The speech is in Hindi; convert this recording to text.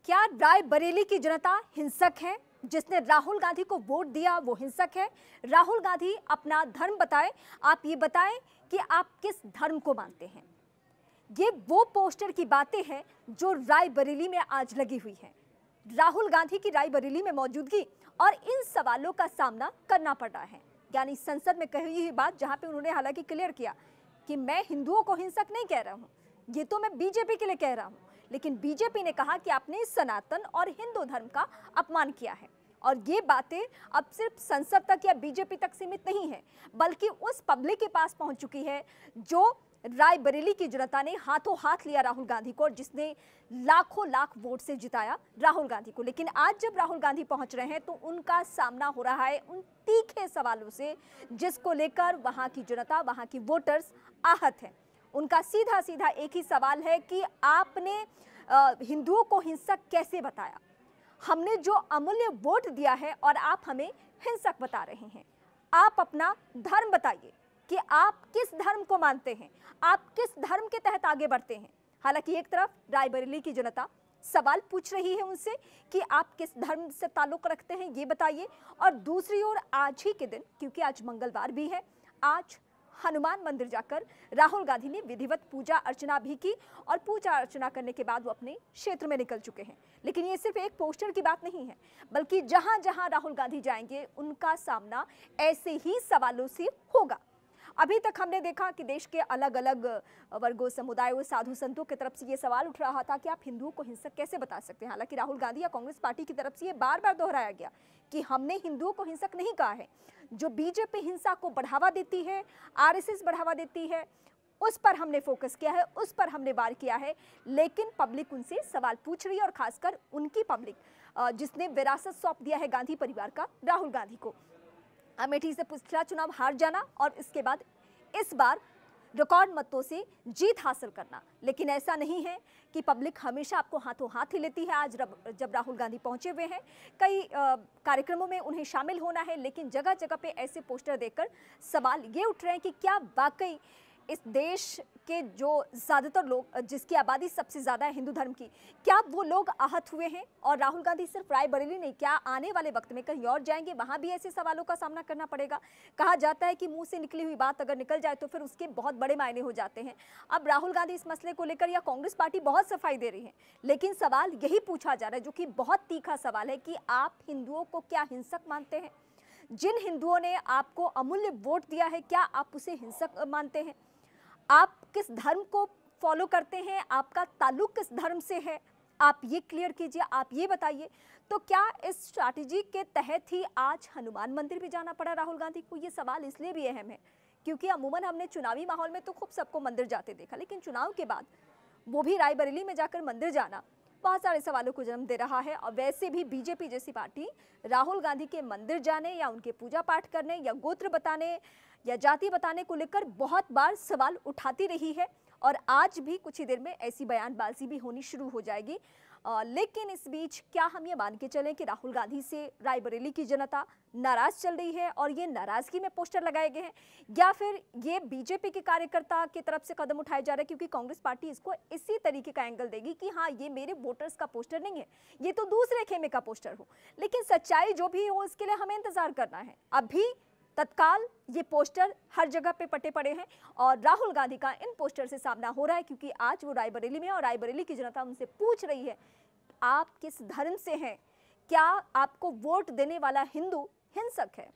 क्या रायबरेली की जनता हिंसक है? जिसने राहुल गांधी को वोट दिया वो हिंसक है? राहुल गांधी अपना धर्म बताएं। आप ये बताएं कि आप किस धर्म को मानते हैं। ये वो पोस्टर की बातें हैं जो रायबरेली में आज लगी हुई है। राहुल गांधी की रायबरेली में मौजूदगी और इन सवालों का सामना करना पड़ रहा है। यानी संसद में कही हुई बात, जहां पे उन्होंने हालांकि क्लियर किया कि मैं हिंदुओं को हिंसक नहीं कह रहा हूं, ये तो मैं बीजेपी के लिए कह रहा हूं। लेकिन बीजेपी ने कहा कि आपने सनातन और हिंदू धर्म का अपमान किया है। और ये बातें अब सिर्फ संसद तक या बीजेपी तक सीमित नहीं है, बल्कि उस पब्लिक के पास पहुंच चुकी है जो रायबरेली की जनता ने हाथों हाथ लिया राहुल गांधी को, जिसने लाखों लाख वोट से जिताया राहुल गांधी को। लेकिन आज जब राहुल गांधी पहुंच रहे हैं तो उनका सामना हो रहा है उन तीखे सवालों से, जिसको लेकर वहां की जनता, वहां की वोटर्स आहत हैं। उनका सीधा सीधा एक ही सवाल है कि आपने हिंदुओं को हिंसक कैसे बताया? हमने जो अमूल्य वोट दिया है और आप हमें हिंसक बता रहे हैं। आप अपना धर्म बताइए कि आप किस धर्म को मानते हैं, आप किस धर्म के तहत आगे बढ़ते हैं। हालांकि एक तरफ रायबरेली की जनता सवाल पूछ रही है उनसे कि आप किस धर्म से ताल्लुक रखते हैं, ये बताइए। और दूसरी ओर आज ही के दिन, क्योंकि आज मंगलवार भी है, आज हनुमान मंदिर जाकर राहुल गांधी ने विधिवत पूजा अर्चना भी की और पूजा अर्चना करने के बाद वो अपने क्षेत्र में निकल चुके हैं। लेकिन ये सिर्फ एक पोस्टर की बात नहीं है, बल्कि जहां जहां राहुल गांधी जाएंगे उनका सामना ऐसे ही सवालों से होगा। अभी तक हमने देखा कि देश के अलग अलग वर्गों, समुदायों, साधु संतों की तरफ से ये सवाल उठ रहा था कि आप हिंदुओं को हिंसक कैसे बता सकते हैं। हालांकि राहुल गांधी या कांग्रेस पार्टी की तरफ से ये बार बार दोहराया गया कि हमने हिंदुओं को हिंसक नहीं कहा है। जो बीजेपी हिंसा को बढ़ावा देती है, आरएसएस बढ़ावा देती है, उस पर हमने फोकस किया है, उस पर हमने वार किया है। लेकिन पब्लिक उनसे सवाल पूछ रही है, और खासकर उनकी पब्लिक जिसने विरासत सौंप दिया है गांधी परिवार का राहुल गांधी को। अमेठी से पिछला चुनाव हार जाना और इसके बाद इस बार रिकॉर्ड मतों से जीत हासिल करना। लेकिन ऐसा नहीं है कि पब्लिक हमेशा आपको हाथों हाथ ही लेती है। आज जब राहुल गांधी पहुंचे हुए हैं, कई कार्यक्रमों में उन्हें शामिल होना है, लेकिन जगह जगह पे ऐसे पोस्टर देखकर सवाल ये उठ रहे हैं कि क्या वाकई इस देश के जो ज़्यादातर लोग, जिसकी आबादी सबसे ज़्यादा है हिंदू धर्म की, क्या वो लोग आहत हुए हैं? और राहुल गांधी सिर्फ रायबरेली नहीं, क्या आने वाले वक्त में कहीं और जाएंगे, वहां भी ऐसे सवालों का सामना करना पड़ेगा? कहा जाता है कि मुंह से निकली हुई बात अगर निकल जाए तो फिर उसके बहुत बड़े मायने हो जाते हैं। अब राहुल गांधी इस मसले को लेकर या कांग्रेस पार्टी बहुत सफाई दे रही है, लेकिन सवाल यही पूछा जा रहा है, जो कि बहुत तीखा सवाल है, कि आप हिंदुओं को क्या हिंसक मानते हैं? जिन हिंदुओं ने आपको अमूल्य वोट दिया है, क्या आप उसे हिंसक मानते हैं? आप किस धर्म को फॉलो करते हैं? आपका ताल्लुक किस धर्म से है? आप ये क्लियर कीजिए, आप ये बताइए। तो क्या इस स्ट्रैटेजी के तहत ही आज हनुमान मंदिर भी जाना पड़ा राहुल गांधी को? ये सवाल इसलिए भी अहम है क्योंकि अमूमन हमने चुनावी माहौल में तो खूब सबको मंदिर जाते देखा, लेकिन चुनाव के बाद वो भी रायबरेली में जाकर मंदिर जाना बहुत सारे सवालों को जन्म दे रहा है। और वैसे भी बीजेपी जैसी पार्टी राहुल गांधी के मंदिर जाने या उनके पूजा पाठ करने या गोत्र बताने या जाति बताने को लेकर बहुत बार सवाल उठाती रही है, और आज भी कुछ ही देर में ऐसी बयानबाजी भी होनी शुरू हो जाएगी। लेकिन इस बीच क्या हम ये मान के चलें कि राहुल गांधी से रायबरेली की जनता नाराज चल रही है और ये नाराजगी में पोस्टर लगाए गए हैं, या फिर ये बीजेपी के कार्यकर्ता की तरफ से कदम उठाए जा रहे हैं? क्योंकि कांग्रेस पार्टी इसको इसी तरीके का एंगल देगी कि हाँ, ये मेरे वोटर्स का पोस्टर नहीं है, ये तो दूसरे खेमे का पोस्टर हो। लेकिन सच्चाई जो भी हो, इसके लिए हमें इंतजार करना है। अभी तत्काल ये पोस्टर हर जगह पे पटे पड़े हैं और राहुल गांधी का इन पोस्टर से सामना हो रहा है, क्योंकि आज वो रायबरेली में, और रायबरेली की जनता उनसे पूछ रही है आप किस धर्म से हैं? क्या आपको वोट देने वाला हिंदू हिंसक है?